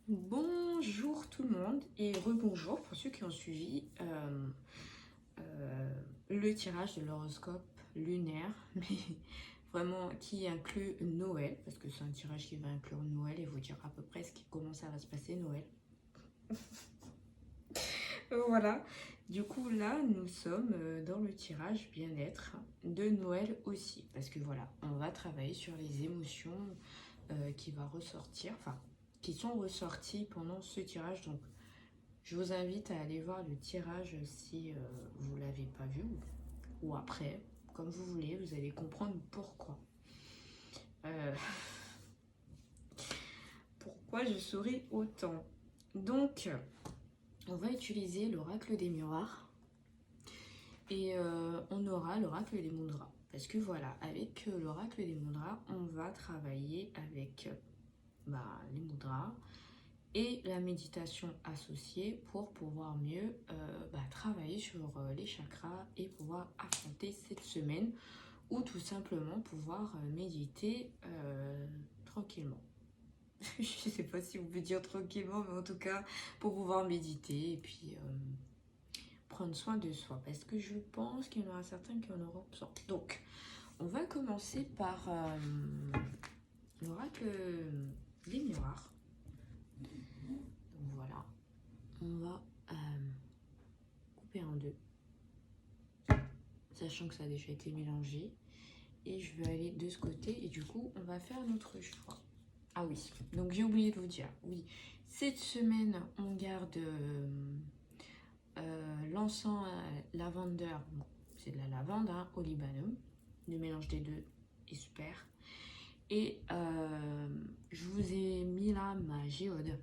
Bonjour tout le monde et rebonjour pour ceux qui ont suivi le tirage de l'horoscope lunaire, mais vraiment qui inclut Noël, parce que c'est un tirage qui va inclure Noël et vous dire à peu près comment ça va se passer Noël. Voilà, du coup là nous sommes dans le tirage bien-être de Noël aussi, parce que voilà, on va travailler sur les émotions qui va ressortir, enfin qui sont ressorties pendant ce tirage. Donc je vous invite à aller voir le tirage si vous ne l'avez pas vu ou après, comme vous voulez, vous allez comprendre pourquoi. Euh, pourquoi je souris autant. Donc, on va utiliser l'oracle des miroirs et on aura l'oracle des mudras. Parce que voilà, avec l'oracle des mudras, on va travailler avec les mudras et la méditation associée pour pouvoir mieux travailler sur les chakras et pouvoir affronter cette semaine ou tout simplement pouvoir méditer tranquillement. Je ne sais pas si on peut dire tranquillement, mais en tout cas pour pouvoir méditer et puis prendre soin de soi, parce que je pense qu'il y en aura certains qui en auront besoin. Donc on va commencer par l'oracle des miroirs. Donc voilà, on va couper en deux, sachant que ça a déjà été mélangé. Et je vais aller de ce côté et du coup, on va faire notre choix. Ah oui, donc j'ai oublié de vous dire, oui, cette semaine, on garde l'encens lavender, bon, c'est de la lavande, hein, olibanum. Le mélange des deux est super. Et je vous ai mis là ma géode.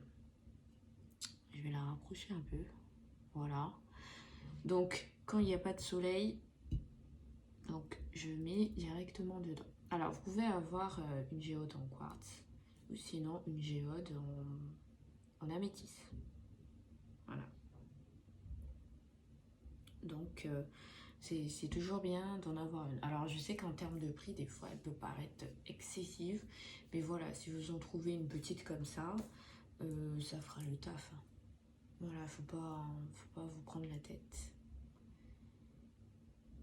Je vais la rapprocher un peu. Voilà. Donc, quand il n'y a pas de soleil, donc je mets directement dedans. Alors, vous pouvez avoir une géode en quartz ou sinon une géode en améthyste. Voilà. Donc, c'est toujours bien d'en avoir une. Alors, je sais qu'en termes de prix, des fois, elle peut paraître excessive. Mais voilà, si vous en trouvez une petite comme ça, ça fera le taf. Voilà, faut pas vous prendre la tête.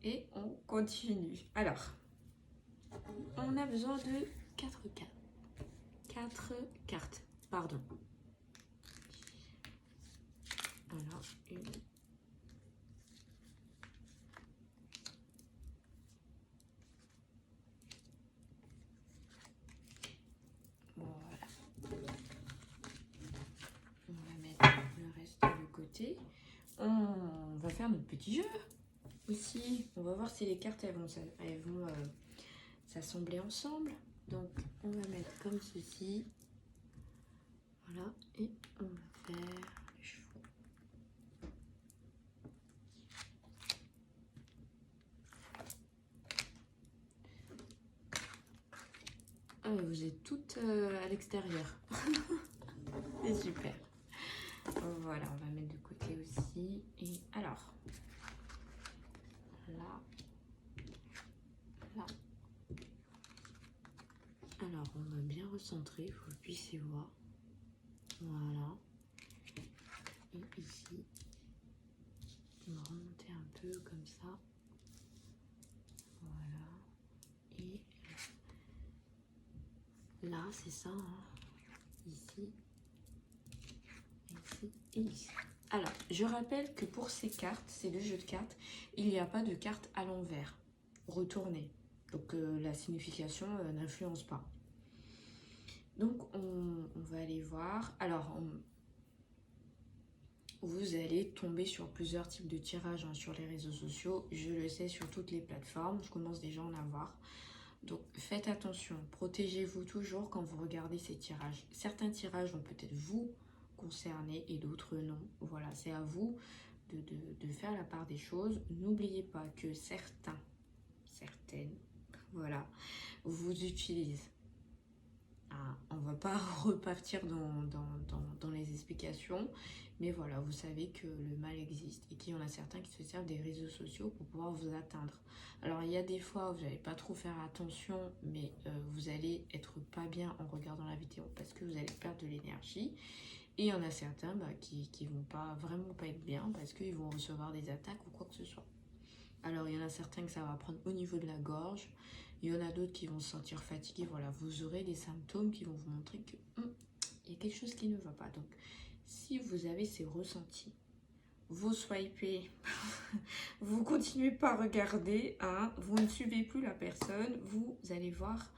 Et on continue. Alors, on a besoin de 4 cartes. Pardon. Alors, une. Voilà. On va mettre le reste de côté. On va faire notre petit jeu aussi. On va voir si les cartes elles vont s'assembler ensemble. Donc, on va mettre comme ceci. Voilà. Et on va faire les chevaux. Ah, vous êtes toutes à l'extérieur. C'est super. Voilà, on va mettre de côté aussi. Et alors, là. Alors, on va bien recentrer, il faut que vous puissiez voir. Voilà. Et ici, on va remonter un peu comme ça. Voilà. Et là, c'est ça. Hein. Ici, ici et ici. Alors, je rappelle que pour ces cartes, ces deux jeux de cartes, il n'y a pas de carte à l'envers, retournée. Donc, la signification n'influence pas. Donc, on va aller voir. Alors, vous allez tomber sur plusieurs types de tirages sur les réseaux sociaux. Je le sais, sur toutes les plateformes. Je commence déjà à en avoir. Donc, faites attention. Protégez-vous toujours quand vous regardez ces tirages. Certains tirages vont peut-être vous concerner et d'autres non. Voilà, c'est à vous de faire la part des choses. N'oubliez pas que certaines, voilà, vous utilisent. Ah, on ne va pas repartir dans les explications, mais voilà, vous savez que le mal existe et qu'il y en a certains qui se servent des réseaux sociaux pour pouvoir vous atteindre. Alors, il y a des fois où vous n'allez pas trop faire attention, mais vous allez être pas bien en regardant la vidéo parce que vous allez perdre de l'énergie. Et il y en a certains qui vont vraiment pas être bien parce qu'ils vont recevoir des attaques ou quoi que ce soit. Alors il y en a certains que ça va prendre au niveau de la gorge, il y en a d'autres qui vont se sentir fatigués. Voilà, vous aurez des symptômes qui vont vous montrer que il y a quelque chose qui ne va pas. Donc si vous avez ces ressentis, vous swipez, vous continuez pas à regarder, hein, vous ne suivez plus la personne, vous allez voir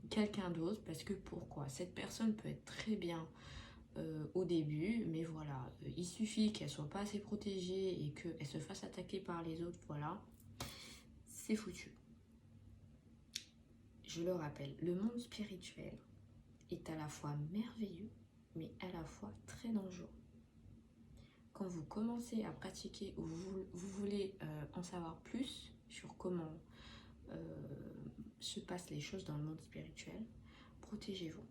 quelqu'un d'autre, parce que pourquoi? Cette personne peut être très bien au début, mais voilà, il suffit qu'elle soit pas assez protégée et qu'elle se fasse attaquer par les autres, voilà, c'est foutu. Je le rappelle, le monde spirituel est à la fois merveilleux, mais à la fois très dangereux. Quand vous commencez à pratiquer ou vous voulez en savoir plus sur comment se passent les choses dans le monde spirituel, protégez-vous.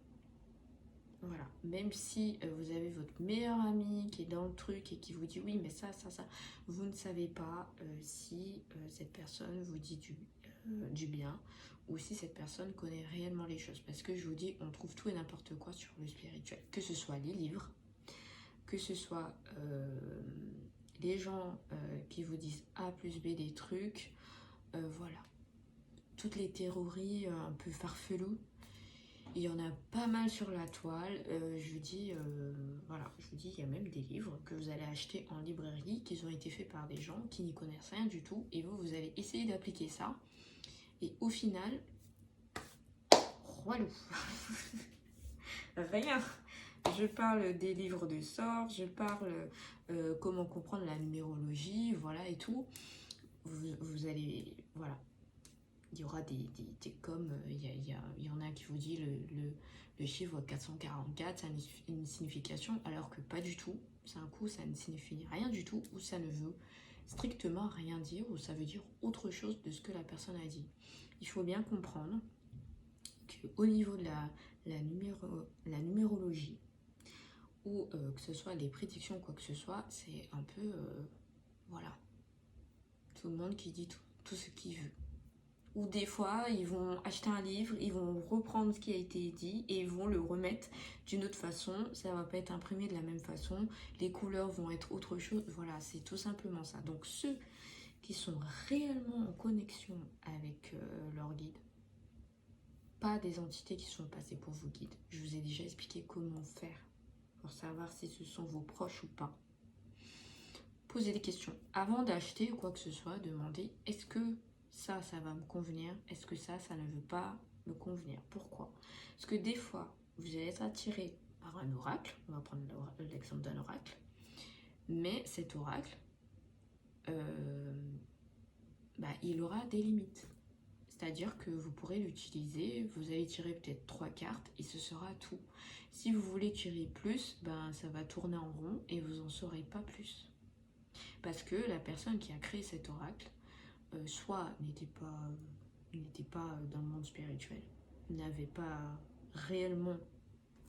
Voilà, même si vous avez votre meilleur ami qui est dans le truc et qui vous dit oui mais ça, vous ne savez pas si cette personne vous dit du bien ou si cette personne connaît réellement les choses. Parce que je vous dis, on trouve tout et n'importe quoi sur le spirituel. Que ce soit les livres, que ce soit les gens qui vous disent A plus B des trucs, voilà. Toutes les théories un peu farfelues, il y en a pas mal sur la toile. Je vous dis, voilà, je vous dis, il y a même des livres que vous allez acheter en librairie qui ont été faits par des gens qui n'y connaissent rien du tout. Et vous allez essayer d'appliquer ça. Et au final, walou, rien. Je parle des livres de sorts, je parle comment comprendre la numérologie, voilà et tout. Vous allez, voilà. Il y aura des comme, il y en a qui vous dit le chiffre 444, ça a une signification, alors que pas du tout. C'est un coup, ça ne signifie rien du tout, ou ça ne veut strictement rien dire, ou ça veut dire autre chose de ce que la personne a dit. Il faut bien comprendre qu'au niveau de la numérologie, ou que ce soit les prédictions ou quoi que ce soit, c'est un peu, voilà, tout le monde qui dit tout ce qu'il veut. Ou des fois, ils vont acheter un livre, ils vont reprendre ce qui a été dit et ils vont le remettre d'une autre façon. Ça va pas être imprimé de la même façon. Les couleurs vont être autre chose. Voilà, c'est tout simplement ça. Donc ceux qui sont réellement en connexion avec leur guide, pas des entités qui sont passées pour vos guides. Je vous ai déjà expliqué comment faire pour savoir si ce sont vos proches ou pas. Posez des questions. Avant d'acheter ou quoi que ce soit, demandez est-ce que ça va me convenir? Est-ce que ça ne veut pas me convenir? Pourquoi? Parce que des fois, vous allez être attiré par un oracle. On va prendre l'exemple d'un oracle. Mais cet oracle, il aura des limites. C'est-à-dire que vous pourrez l'utiliser, vous allez tirer peut-être 3 cartes et ce sera tout. Si vous voulez tirer plus, ça va tourner en rond et vous n'en saurez pas plus. Parce que la personne qui a créé cet oracle, soit n'était pas dans le monde spirituel, n'avait pas réellement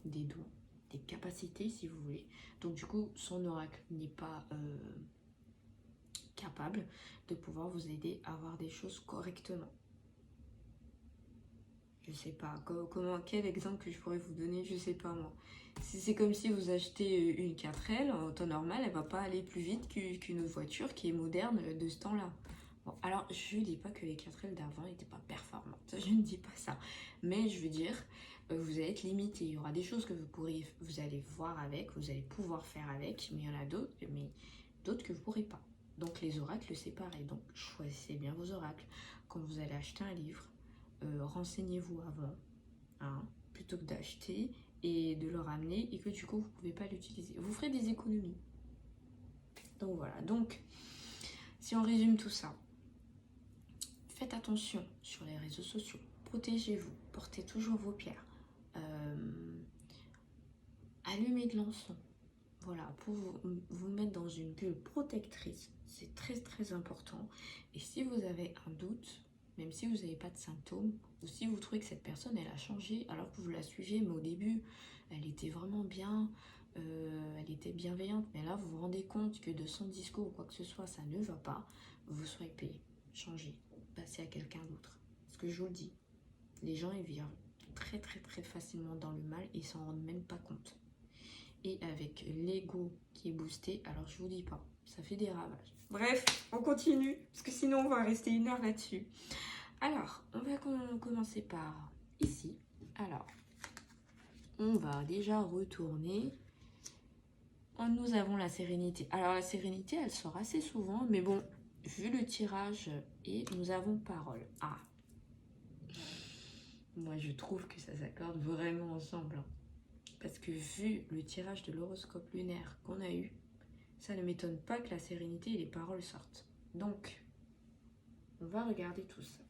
des dons, des capacités si vous voulez. Donc du coup, son oracle n'est pas capable de pouvoir vous aider à voir des choses correctement. Je sais pas, quel exemple que je pourrais vous donner, je sais pas moi. C'est comme si vous achetez une 4L, en temps normal, elle va pas aller plus vite qu'une voiture qui est moderne de ce temps-là. Bon, alors, je ne dis pas que les 4L d'avant n'étaient pas performantes, je ne dis pas ça. Mais je veux dire, vous allez être limité. Il y aura des choses que vous allez voir avec, vous allez pouvoir faire avec, mais il y en a d'autres, que vous ne pourrez pas. Donc les oracles, c'est pareil. Donc choisissez bien vos oracles. Quand vous allez acheter un livre, renseignez-vous avant, hein, plutôt que d'acheter et de le ramener et que du coup vous ne pouvez pas l'utiliser. Vous ferez des économies. Donc voilà, donc si on résume tout ça, faites attention sur les réseaux sociaux, protégez-vous, portez toujours vos pierres, allumez de l'encens, voilà, pour vous mettre dans une bulle protectrice, c'est très très important. Et si vous avez un doute, même si vous n'avez pas de symptômes, ou si vous trouvez que cette personne elle a changé alors que vous la suiviez, mais au début elle était vraiment bien, elle était bienveillante, mais là vous vous rendez compte que de son discours ou quoi que ce soit ça ne va pas, vous swipez, changez, passez à quelqu'un d'autre. Parce que je vous le dis, les gens ils vivent très très très facilement dans le mal et ils s'en rendent même pas compte. Et avec l'ego qui est boosté, alors je vous dis pas, ça fait des ravages. Bref, on continue, parce que sinon on va rester 1 heure là-dessus. Alors, on va commencer par ici. Alors, on va déjà retourner. Nous avons la sérénité. Alors, la sérénité, elle sort assez souvent, mais bon, vu le tirage, et nous avons parole. Ah, moi, je trouve que ça s'accorde vraiment ensemble. Hein. Parce que vu le tirage de l'horoscope lunaire qu'on a eu, ça ne m'étonne pas que la sérénité et les paroles sortent. Donc, on va regarder tout ça.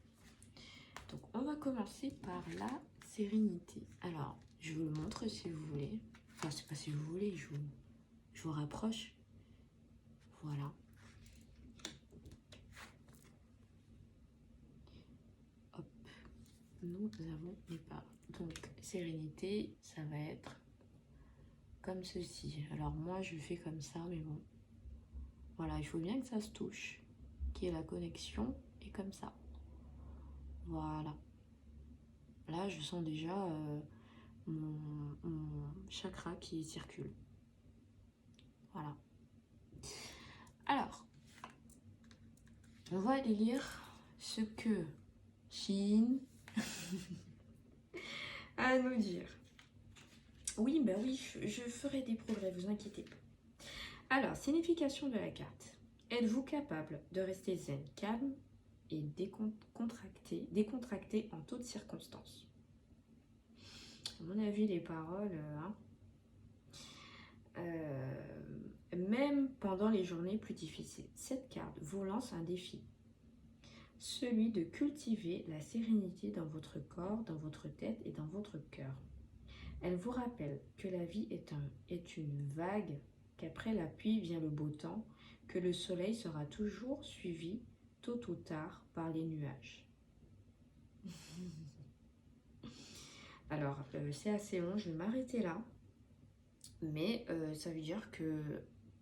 Donc, on va commencer par la sérénité. Alors, je vous le montre si vous voulez. Enfin, c'est pas si vous voulez, je vous rapproche. Voilà. Hop. Nous avons les paroles. Donc, sérénité, ça va être comme ceci. Alors, moi, je fais comme ça, mais bon. Voilà, il faut bien que ça se touche. Qu'il y ait la connexion, et comme ça. Voilà. Là, je sens déjà mon chakra qui circule. Voilà. Alors, on va aller lire ce que Chine a à nous dire. Oui, bah oui, je ferai des progrès, vous inquiétez pas. Alors, signification de la carte. Êtes-vous capable de rester zen, calme et décontracté en toutes circonstances? À mon avis, les paroles, même pendant les journées plus difficiles. Cette carte vous lance un défi. Celui de cultiver la sérénité dans votre corps, dans votre tête et dans votre cœur. Elle vous rappelle que la vie est une vague, qu'après la pluie vient le beau temps, que le soleil sera toujours suivi, tôt ou tard, par les nuages. Alors, c'est assez long, je vais m'arrêter là. Mais ça veut dire que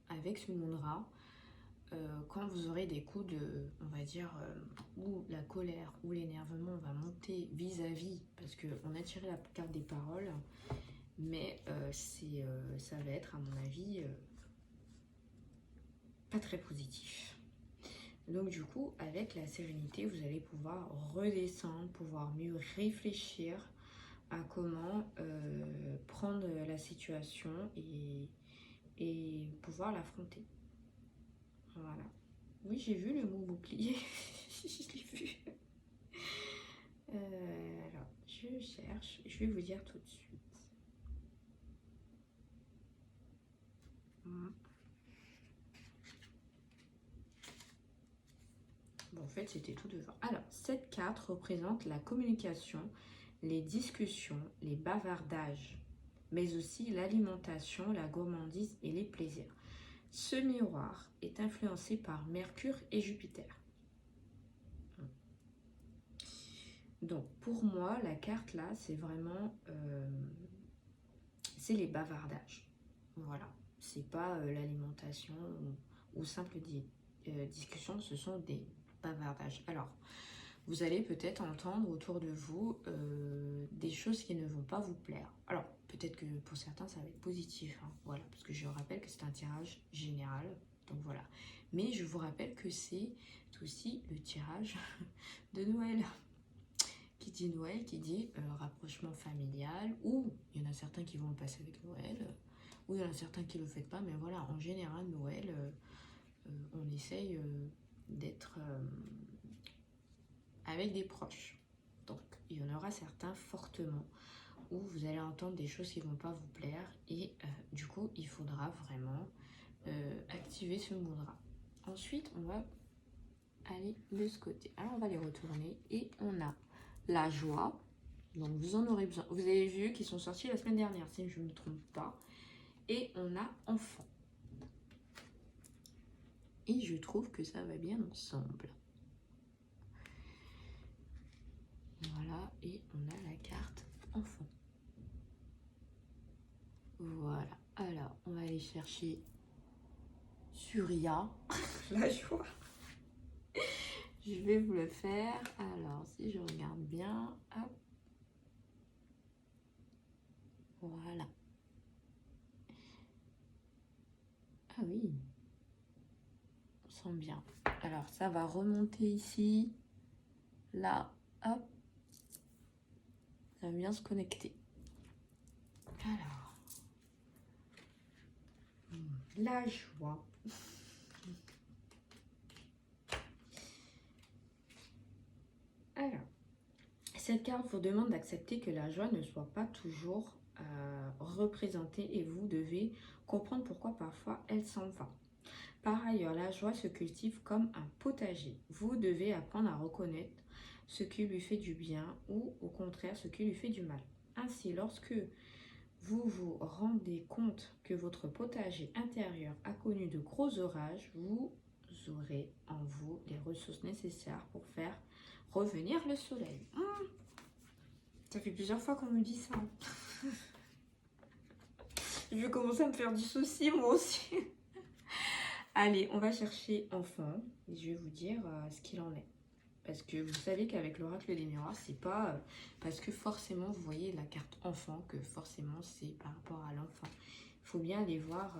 avec ce Moonra, quand vous aurez des coups de, on va dire, où la colère ou l'énervement va monter vis-à-vis, parce qu'on a tiré la carte des paroles, mais ça va être, à mon avis, pas très positif. Donc du coup, avec la sérénité, vous allez pouvoir redescendre, pouvoir mieux réfléchir à comment prendre la situation et pouvoir l'affronter. Voilà. Oui, j'ai vu le mot bouclier. Je l'ai vu. Alors, je cherche. Je vais vous dire tout de suite. Bon, en fait, c'était tout devant. Alors, cette carte représente la communication, les discussions, les bavardages, mais aussi l'alimentation, la gourmandise et les plaisirs. Ce miroir est influencé par Mercure et Jupiter. Donc, pour moi, la carte là, c'est vraiment... c'est les bavardages. Voilà. C'est pas l'alimentation ou simple discussion, ce sont des bavardages. Alors, vous allez peut-être entendre autour de vous des choses qui ne vont pas vous plaire. Alors, peut-être que pour certains, ça va être positif. Hein, voilà, parce que je rappelle que c'est un tirage général. Donc voilà. Mais je vous rappelle que c'est aussi le tirage de Noël. Qui dit Noël, qui dit rapprochement familial, ou il y en a certains qui vont le passer avec Noël, ou il y en a certains qui ne le font pas, mais voilà, en général, Noël, on essaye d'être avec des proches. Donc, il y en aura certains fortement où vous allez entendre des choses qui ne vont pas vous plaire, et du coup, il faudra vraiment activer ce Moonra. Ensuite, on va aller de ce côté. Alors, on va les retourner, et on a la joie, donc vous en aurez besoin. Vous avez vu qu'ils sont sortis la semaine dernière, si je ne me trompe pas. Et on a enfant. Et je trouve que ça va bien ensemble. Voilà, et on a la carte enfant. Voilà, alors on va aller chercher Surya, la joie. Je vais vous le faire. Alors, si je regarde bien, hop. Voilà. sent bien. Alors, ça va remonter ici. Là, hop. Ça va bien se connecter. Alors. La joie. Alors. Cette carte vous demande d'accepter que la joie ne soit pas toujours représentée et vous devez comprendre pourquoi parfois elle s'en va. Par ailleurs, la joie se cultive comme un potager. Vous devez apprendre à reconnaître ce qui lui fait du bien ou au contraire ce qui lui fait du mal. Ainsi, lorsque vous vous rendez compte que votre potager intérieur a connu de gros orages, vous aurez en vous les ressources nécessaires pour faire revenir le soleil. Ça fait plusieurs fois qu'on me dit ça. Je vais commencer à me faire du souci moi aussi. Allez, on va chercher enfant et je vais vous dire ce qu'il en est. Parce que vous savez qu'avec l'oracle des miroirs, c'est pas parce que forcément vous voyez la carte enfant que forcément c'est par rapport à l'enfant. Il faut bien aller voir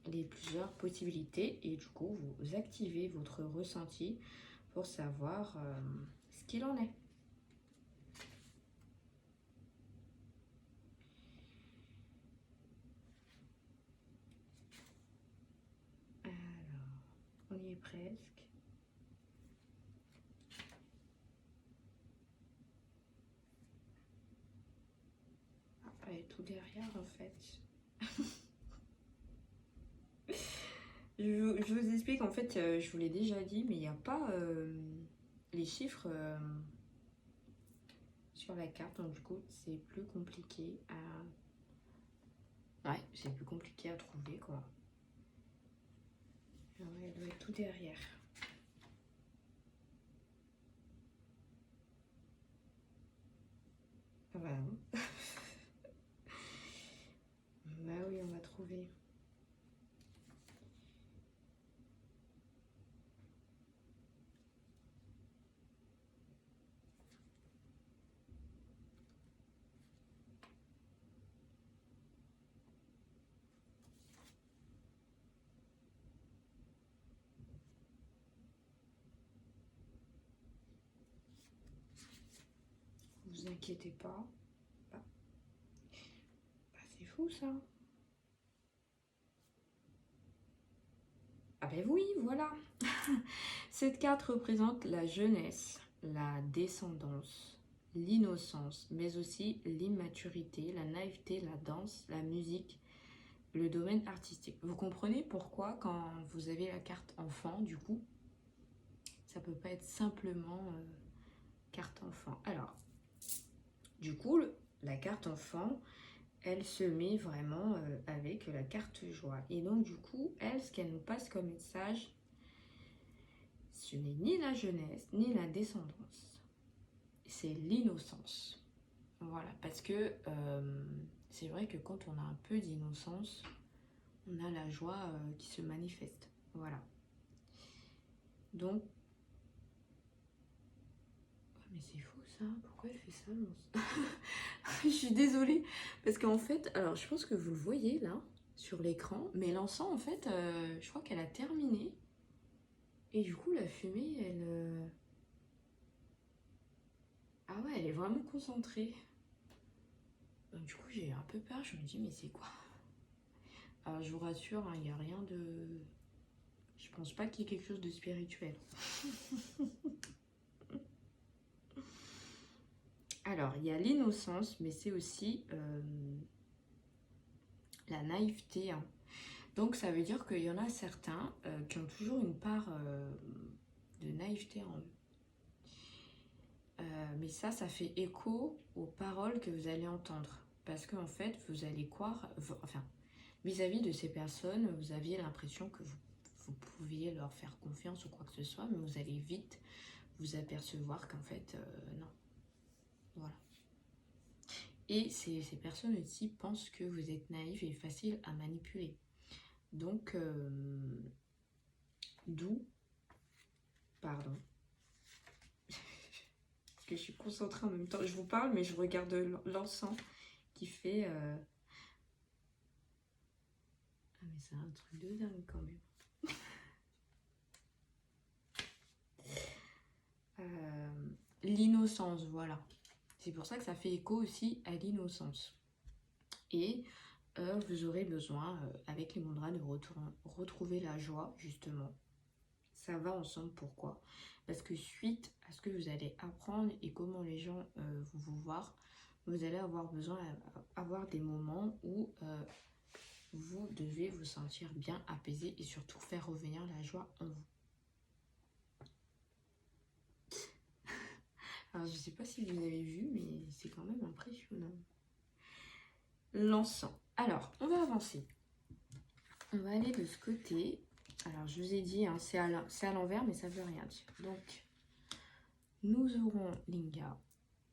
les plusieurs possibilités et du coup vous activez votre ressenti pour savoir ce qu'il en est. Alors, on y est presque. Elle est tout derrière en fait. je vous explique en fait, je vous l'ai déjà dit, mais il n'y a pas les chiffres sur la carte, donc du coup c'est plus compliqué à... Ouais, c'est plus compliqué à trouver quoi. Alors, elle doit être tout derrière. Voilà. Bah oui, on va trouver. Vous inquiétez pas. Bah, c'est fou ça. Ah ben oui, voilà. Cette carte représente la jeunesse, la descendance, l'innocence, mais aussi l'immaturité, la naïveté, la danse, la musique, le domaine artistique. Vous comprenez pourquoi quand vous avez la carte enfant, du coup, ça peut pas être simplement carte enfant. Alors, du coup, la carte enfant, elle se met vraiment avec la carte joie. Et donc, du coup, elle, ce qu'elle nous passe comme message, ce n'est ni la jeunesse, ni la descendance. C'est l'innocence. Voilà, parce que c'est vrai que quand on a un peu d'innocence, on a la joie qui se manifeste. Voilà. Donc, mais c'est fou ça, pourquoi elle fait ça Je suis désolée, parce qu'en fait, alors je pense que vous le voyez là, sur l'écran, mais l'encens en fait, je crois qu'elle a terminé. Et du coup, la fumée, elle... Ah ouais, elle est vraiment concentrée. Donc, du coup, j'ai un peu peur, je me dis, mais c'est quoi? Alors, je vous rassure, il n'y a rien de... Je pense pas qu'il y ait quelque chose de spirituel. Alors, il y a l'innocence, mais c'est aussi la naïveté. Hein. Donc, ça veut dire qu'il y en a certains qui ont toujours une part de naïveté en eux. Mais ça fait écho aux paroles que vous allez entendre. Parce qu'en fait, vous allez croire... Enfin, vis-à-vis de ces personnes, vous aviez l'impression que vous pouviez leur faire confiance ou quoi que ce soit, mais vous allez vite vous apercevoir qu'en fait, non. Voilà. Et ces personnes aussi pensent que vous êtes naïf et facile à manipuler. Donc, d'où, pardon, parce que je suis concentrée en même temps, je vous parle, mais je regarde l'encens qui fait... Ah, mais c'est un truc de dingue quand même. l'innocence, voilà. C'est pour ça que ça fait écho aussi à l'innocence. Et vous aurez besoin, avec les mandras, de retrouver la joie, justement. Ça va ensemble, pourquoi? Parce que suite à ce que vous allez apprendre et comment les gens vont vous voir, vous allez avoir besoin d'avoir des moments où vous devez vous sentir bien apaisé et surtout faire revenir la joie en vous. Alors, je ne sais pas si vous avez vu, mais c'est quand même impressionnant. L'encens. Alors, on va avancer. On va aller de ce côté. Alors, je vous ai dit, hein, c'est à l'envers, mais ça ne veut rien dire. Donc, nous aurons Linga,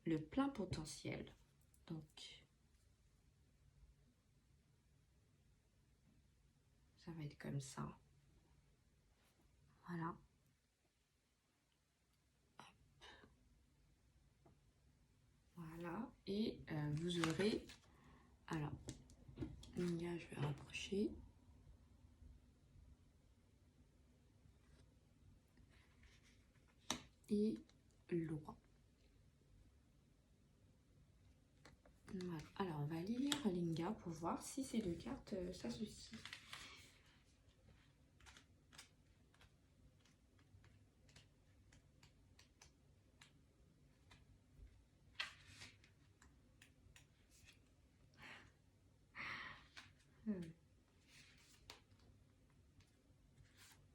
le plein potentiel. Donc, ça va être comme ça. Voilà. Voilà. Et vous aurez... Alors, Linga, je vais rapprocher. Et loi. Voilà. Alors, on va lire Linga pour voir si ces deux cartes s'associent.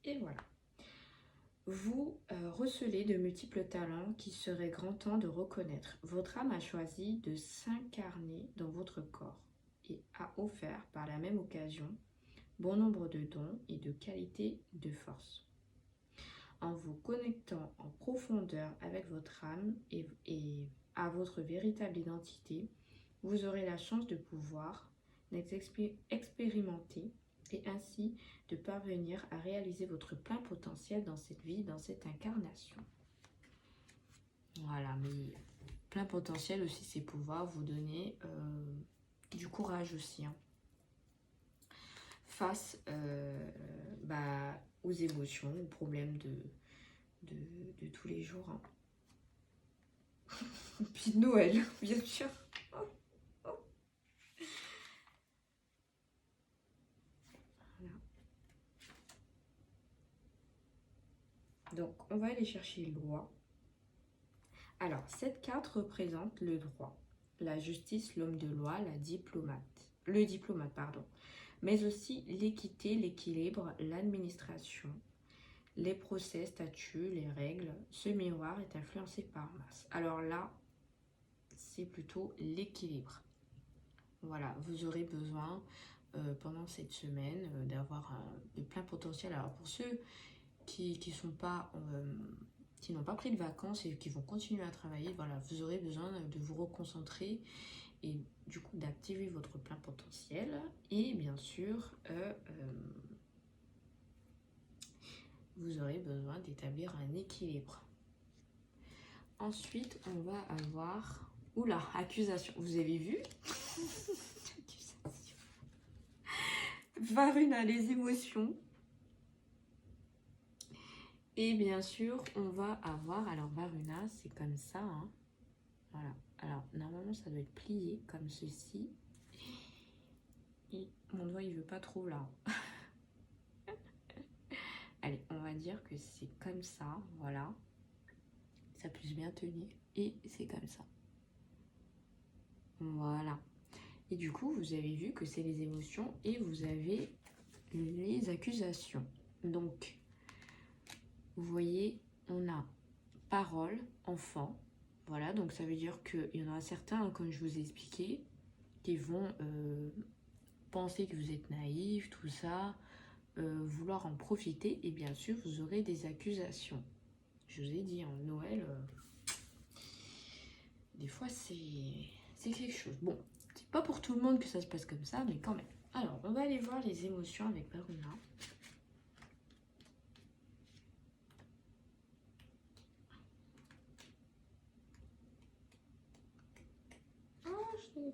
Et voilà. Vous recelez de multiples talents qui serait grand temps de reconnaître. Votre âme a choisi de s'incarner dans votre corps et a offert par la même occasion bon nombre de dons et de qualités de force. En vous connectant en profondeur avec votre âme et à votre véritable identité, vous aurez la chance de pouvoir expérimenter et ainsi de parvenir à réaliser votre plein potentiel dans cette vie, dans cette incarnation. Voilà, mais plein potentiel aussi, c'est pouvoir vous donner du courage aussi, hein, face aux émotions, aux problèmes de tous les jours. Hein. Puis Noël, bien sûr. Donc, on va aller chercher loi. Alors, cette carte représente le droit, la justice, l'homme de loi, le diplomate, pardon, mais aussi l'équité, l'équilibre, l'administration, les procès, statuts, les règles. Ce miroir est influencé par Mars. Alors là, c'est plutôt l'équilibre. Voilà, vous aurez besoin pendant cette semaine d'avoir de plein potentiel. Alors, pour ceux qui n'ont pas pris de vacances et qui vont continuer à travailler, voilà, vous aurez besoin de vous reconcentrer et du coup d'activer votre plein potentiel. Et bien sûr, vous aurez besoin d'établir un équilibre. Ensuite, on va avoir... Oula, accusation. Vous avez vu? Accusation. Varuna, les émotions. Et bien sûr, on va avoir, alors Varuna, c'est comme ça, hein. Voilà. Alors, normalement, ça doit être plié comme ceci. Et mon doigt, il veut pas trop là. Allez, on va dire que c'est comme ça, voilà. Ça puisse bien tenir. Et c'est comme ça. Voilà. Et du coup, vous avez vu que c'est les émotions et vous avez les accusations. Donc, vous voyez, on a parole, enfant. Voilà, donc ça veut dire qu'il y en a certains, comme je vous ai expliqué, qui vont penser que vous êtes naïf, tout ça, vouloir en profiter. Et bien sûr, vous aurez des accusations. Je vous ai dit, en Noël, des fois, c'est quelque chose. Bon, c'est pas pour tout le monde que ça se passe comme ça, mais quand même. Alors, on va aller voir les émotions avec Varuna.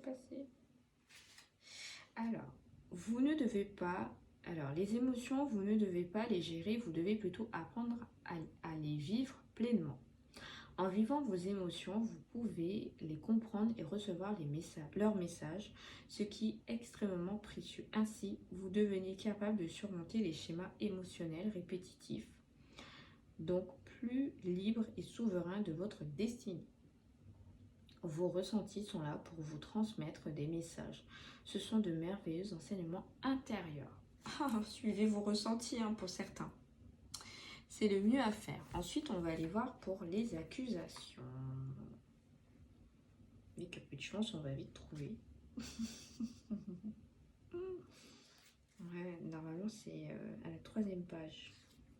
Passé. Alors, vous ne devez pas... Alors, les émotions, vous ne devez pas les gérer, vous devez plutôt apprendre à les vivre pleinement. En vivant vos émotions, vous pouvez les comprendre et recevoir leurs messages, ce qui est extrêmement précieux. Ainsi, vous devenez capable de surmonter les schémas émotionnels répétitifs, donc plus libre et souverain de votre destinée. Vos ressentis sont là pour vous transmettre des messages. Ce sont de merveilleux enseignements intérieurs. Suivez vos ressentis pour certains. C'est le mieux à faire. Ensuite, on va aller voir pour les accusations. Avec un peu de chance, on va vite trouver. Ouais, normalement, c'est à la 3e page.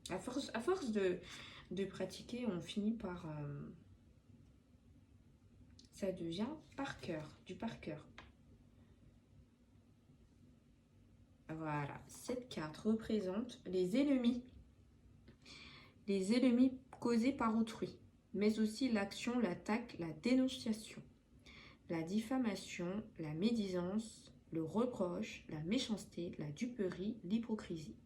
À force de pratiquer, on finit par... ça devient par cœur, du par cœur. Voilà, cette carte représente les ennemis. Les ennemis causés par autrui, mais aussi l'action, l'attaque, la dénonciation, la diffamation, la médisance, le reproche, la méchanceté, la duperie, l'hypocrisie.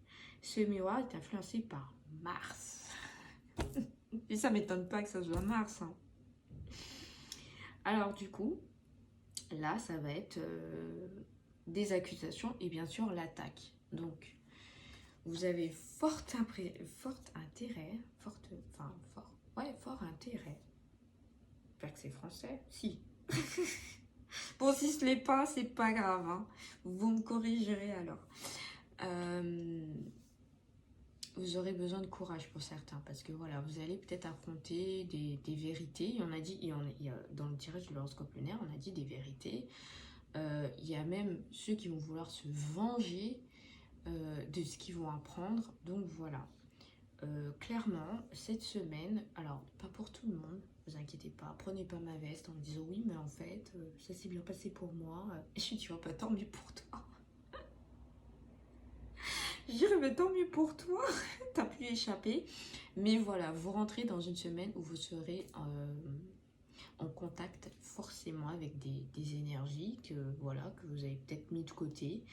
Ce miroir est influencé par Mars. Et ça m'étonne pas que ça soit Mars. Alors du coup, là, ça va être des accusations et bien sûr l'attaque. Donc, vous avez fort intérêt. J'espère que c'est français. Si. Bon, si ce n'est pas, c'est pas grave. Vous me corrigerez alors. Vous aurez besoin de courage pour certains parce que voilà, vous allez peut-être affronter des vérités. Dans le tirage de l'horoscope lunaire, on a dit des vérités. Il y a même ceux qui vont vouloir se venger de ce qu'ils vont apprendre. Donc voilà. Clairement, cette semaine, alors pas pour tout le monde, vous inquiétez pas, prenez pas ma veste en me disant oui, mais en fait, ça s'est bien passé pour moi. Et je dis, oh, pas tant mieux pour toi. Je dirais, mais tant mieux pour toi, t'as pu échapper. Mais voilà, vous rentrez dans une semaine où vous serez en contact forcément avec des énergies que vous avez peut-être mis de côté,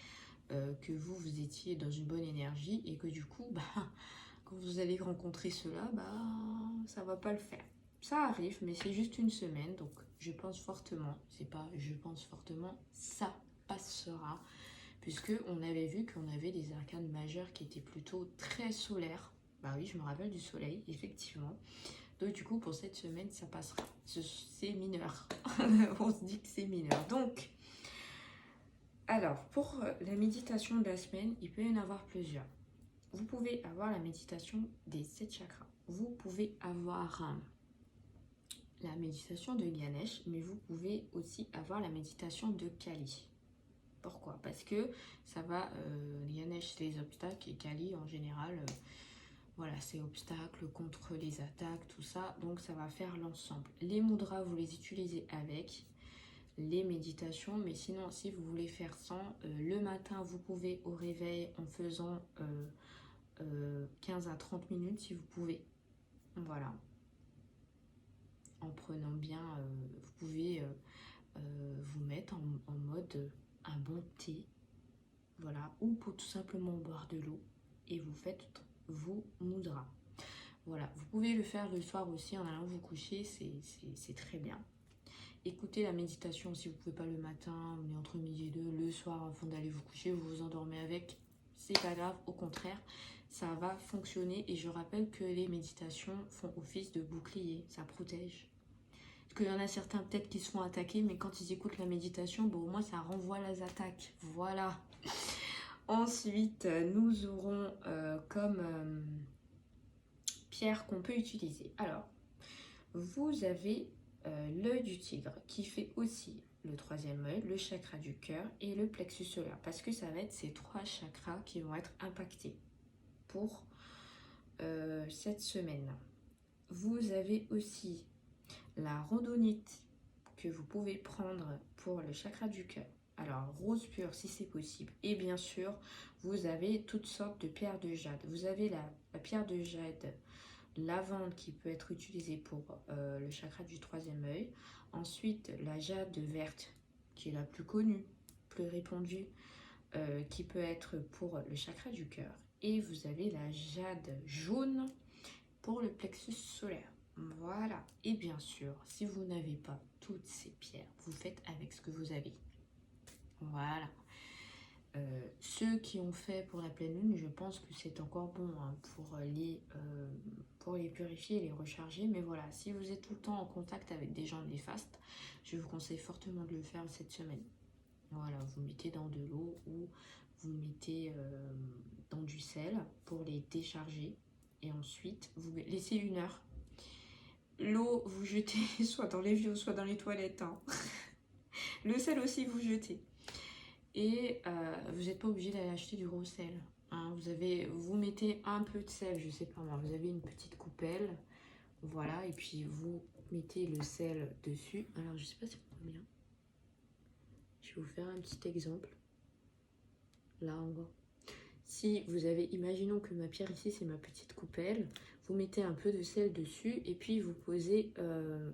que vous étiez dans une bonne énergie et que du coup, quand vous allez rencontrer cela, ça va pas le faire. Ça arrive, mais c'est juste une semaine, donc je pense fortement, c'est pas je pense fortement, ça passera. Puisque on avait vu qu'on avait des arcanes majeures qui étaient plutôt très solaires. Bah oui, je me rappelle du soleil, effectivement. Donc du coup, pour cette semaine, ça passera. C'est mineur. On se dit que c'est mineur. Donc, alors, pour la méditation de la semaine, il peut y en avoir plusieurs. Vous pouvez avoir la méditation des 7 chakras. Vous pouvez avoir la méditation de Ganesh, mais vous pouvez aussi avoir la méditation de Kali. Pourquoi? Parce que ça va, Ganesh c'est les obstacles et Kali en général, voilà, c'est obstacles contre les attaques, tout ça. Donc ça va faire l'ensemble. Les mudras, vous les utilisez avec les méditations, mais sinon si vous voulez faire sans, le matin vous pouvez au réveil en faisant 15 à 30 minutes si vous pouvez. Voilà. En prenant bien, vous pouvez vous mettre en mode un bon thé, voilà, ou pour tout simplement boire de l'eau et vous faites vos mudras. Voilà, vous pouvez le faire le soir aussi en allant vous coucher, c'est très bien. Écoutez la méditation si vous ne pouvez pas le matin, mais entre midi et 2, le soir avant d'aller vous coucher, vous vous endormez avec, c'est pas grave, au contraire, ça va fonctionner. Et je rappelle que les méditations font office de bouclier, ça protège. Parce qu'il y en a certains peut-être qui se font attaquer, mais quand ils écoutent la méditation, bon, au moins ça renvoie les attaques. Voilà. Ensuite, nous aurons comme pierre qu'on peut utiliser. Alors, vous avez l'œil du tigre qui fait aussi le 3e œil, le chakra du cœur et le plexus solaire. Parce que ça va être ces 3 chakras qui vont être impactés pour cette semaine. Vous avez aussi la rhodonite que vous pouvez prendre pour le chakra du cœur. Alors, rose pure si c'est possible. Et bien sûr, vous avez toutes sortes de pierres de jade. Vous avez la pierre de jade lavande qui peut être utilisée pour le chakra du 3e œil. Ensuite, la jade verte qui est la plus connue, plus répandue, qui peut être pour le chakra du cœur. Et vous avez la jade jaune pour le plexus solaire. Voilà. Et bien sûr, si vous n'avez pas toutes ces pierres, vous faites avec ce que vous avez. Voilà. Ceux qui ont fait pour la pleine lune, je pense que c'est encore bon hein, pour les purifier et les recharger. Mais voilà, si vous êtes tout le temps en contact avec des gens néfastes, je vous conseille fortement de le faire cette semaine. Voilà, vous mettez dans de l'eau ou vous mettez dans du sel pour les décharger. Et ensuite, vous laissez 1 heure. L'eau, vous jetez soit dans l'évier, soit dans les toilettes. Hein. Le sel aussi, vous jetez. Et vous n'êtes pas obligé d'aller acheter du gros sel. Hein. Vous mettez un peu de sel, je sais pas moi, vous avez une petite coupelle. Voilà, et puis vous mettez le sel dessus. Alors, je sais pas si on voit bien. Je vais vous faire un petit exemple. Là, on voit. Si vous avez, imaginons que ma pierre ici, c'est ma petite coupelle. Vous mettez un peu de sel dessus et puis vous posez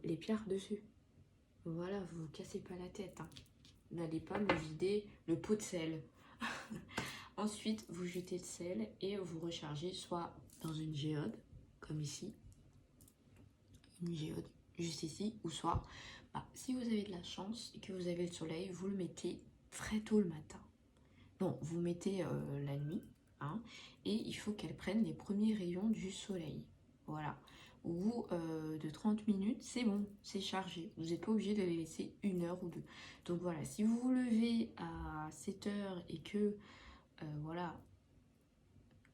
les pierres dessus. Voilà, vous ne vous cassez pas la tête. Hein. N'allez pas me vider le pot de sel. Ensuite, vous jetez le sel et vous rechargez soit dans une géode, comme ici, une géode juste ici, ou soit, si vous avez de la chance et que vous avez le soleil, vous le mettez très tôt le matin. Non, vous mettez la nuit, hein, et il faut qu'elle prenne les premiers rayons du soleil. Voilà. Au bout de 30 minutes, c'est bon, c'est chargé. Vous n'êtes pas obligé de les laisser 1 heure ou 2. Donc voilà, si vous vous levez à 7 heures et que, voilà,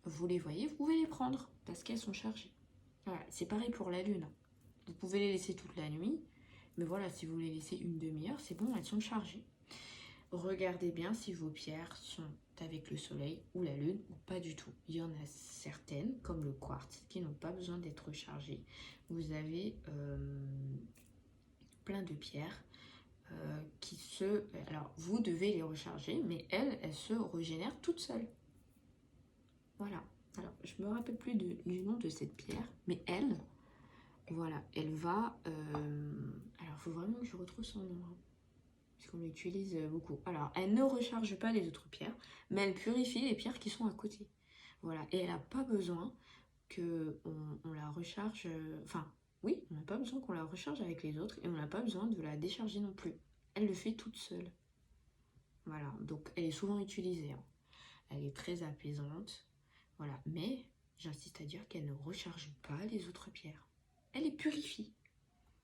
vous les voyez, vous pouvez les prendre parce qu'elles sont chargées. Voilà, c'est pareil pour la lune. Vous pouvez les laisser toute la nuit, mais voilà, si vous les laissez une demi-heure, c'est bon, elles sont chargées. Regardez bien si vos pierres sont avec le soleil ou la lune ou pas du tout. Il y en a certaines, comme le quartz, qui n'ont pas besoin d'être rechargées. Vous avez plein de pierres qui se... Alors, vous devez les recharger, mais elles se régénèrent toutes seules. Voilà. Alors, je me rappelle plus du nom de cette pierre, mais elle, voilà, elle va... Alors, il faut vraiment que je retrouve son nom. Parce qu'on l'utilise beaucoup. Alors, elle ne recharge pas les autres pierres, mais elle purifie les pierres qui sont à côté. Voilà, et elle n'a pas besoin qu'on la recharge... Enfin, oui, on n'a pas besoin qu'on la recharge avec les autres, et on n'a pas besoin de la décharger non plus. Elle le fait toute seule. Voilà, donc elle est souvent utilisée. Hein. Elle est très apaisante. Voilà, mais j'insiste à dire qu'elle ne recharge pas les autres pierres. Elle les purifie.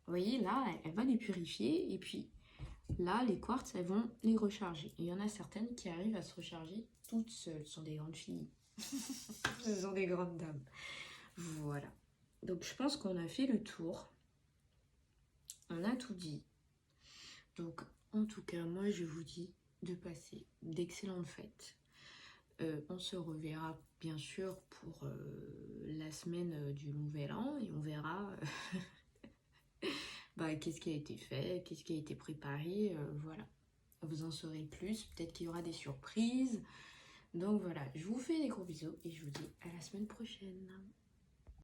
Vous voyez, là, elle va les purifier, et puis... Là, les quartz, elles vont les recharger. Et il y en a certaines qui arrivent à se recharger toutes seules. Ce sont des grandes filles. Ce sont des grandes dames. Voilà. Donc, je pense qu'on a fait le tour. On a tout dit. Donc, en tout cas, moi, je vous dis de passer d'excellentes fêtes. On se reverra, bien sûr, pour la semaine du Nouvel An. Et on verra... qu'est-ce qui a été fait, qu'est-ce qui a été préparé, voilà. Vous en saurez plus, peut-être qu'il y aura des surprises. Donc voilà, je vous fais des gros bisous et je vous dis à la semaine prochaine.